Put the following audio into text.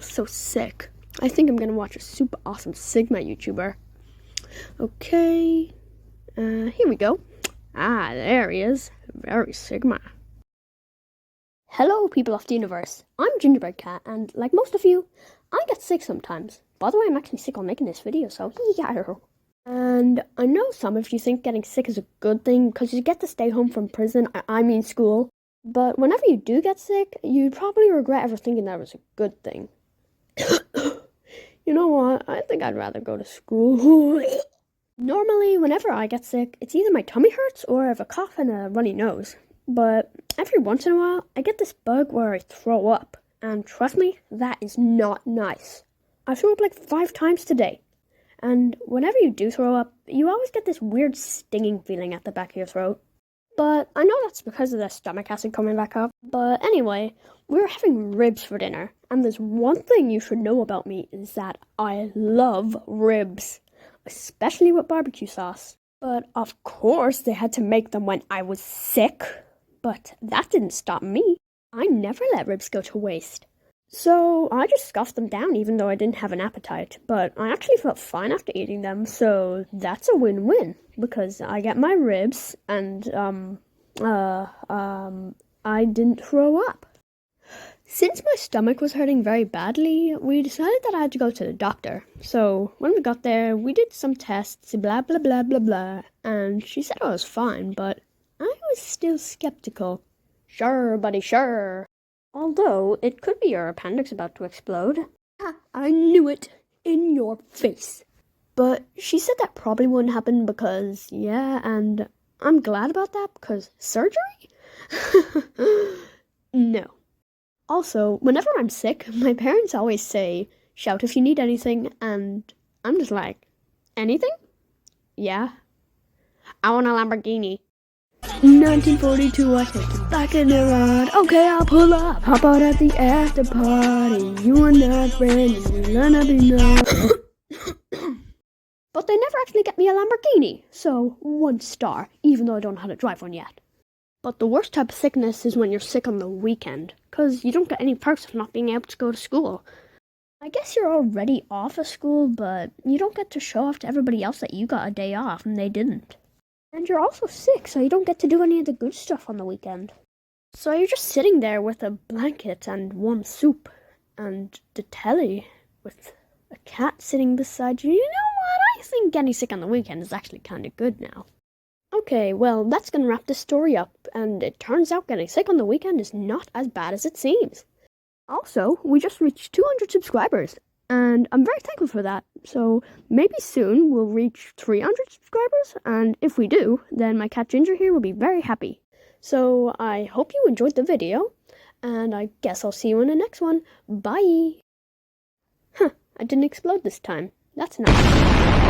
so sick. I think I'm gonna watch a super awesome Sigma YouTuber. Okay, here we go. Ah, there he is. Very Sigma. Hello, people of the universe. I'm Gingerbread Cat, and like most of you, I get sick sometimes. By the way, I'm actually sick on making this video, so yeah. And I know some of you think getting sick is a good thing because you get to stay home from prison, I mean school. But whenever you do get sick, you'd probably regret ever thinking that was a good thing. You know what? I think I'd rather go to school. Normally, whenever I get sick, it's either my tummy hurts or I have a cough and a runny nose. But every once in a while, I get this bug where I throw up. And trust me, that is not nice. I threw up like 5 times today. And whenever you do throw up, you always get this weird stinging feeling at the back of your throat. But I know that's because of the stomach acid coming back up. But anyway, we were having ribs for dinner. And there's one thing you should know about me is that I love ribs. Especially with barbecue sauce. But of course they had to make them when I was sick. But that didn't stop me. I never let ribs go to waste. So I just scoffed them down even though I didn't have an appetite. But I actually felt fine after eating them, so that's a win-win. Because I get my ribs and I didn't throw up. Since my stomach was hurting very badly, we decided that I had to go to the doctor. So when we got there, we did some tests, blah blah blah blah blah, and she said I was fine, but I was still skeptical. Sure, buddy, sure. Although, it could be your appendix about to explode. I knew it. In your face. But she said that probably wouldn't happen because, yeah, and I'm glad about that because surgery? No. Also, whenever I'm sick, my parents always say, shout if you need anything, and I'm just like, anything? Yeah. I want a Lamborghini. 1942, I take it back in the rod. Okay, I'll pull up. Hop out at the after party. You and that friend, you're gonna be known. But they never actually get me a Lamborghini, so 1 star, even though I don't know how to drive one yet. But the worst type of sickness is when you're sick on the weekend, because you don't get any perks of not being able to go to school. I guess you're already off of school, but you don't get to show off to everybody else that you got a day off and they didn't. And you're also sick, so you don't get to do any of the good stuff on the weekend. So you're just sitting there with a blanket and warm soup, and the telly with a cat sitting beside you. You know what? I think getting sick on the weekend is actually kind of good now. Okay, well, that's gonna wrap this story up, and it turns out getting sick on the weekend is not as bad as it seems. Also, we just reached 200 subscribers, and I'm very thankful for that. So maybe soon we'll reach 300 subscribers, and if we do, then my cat Ginger here will be very happy. So I hope you enjoyed the video, and I guess I'll see you in the next one. Bye! Huh, I didn't explode this time. That's nice.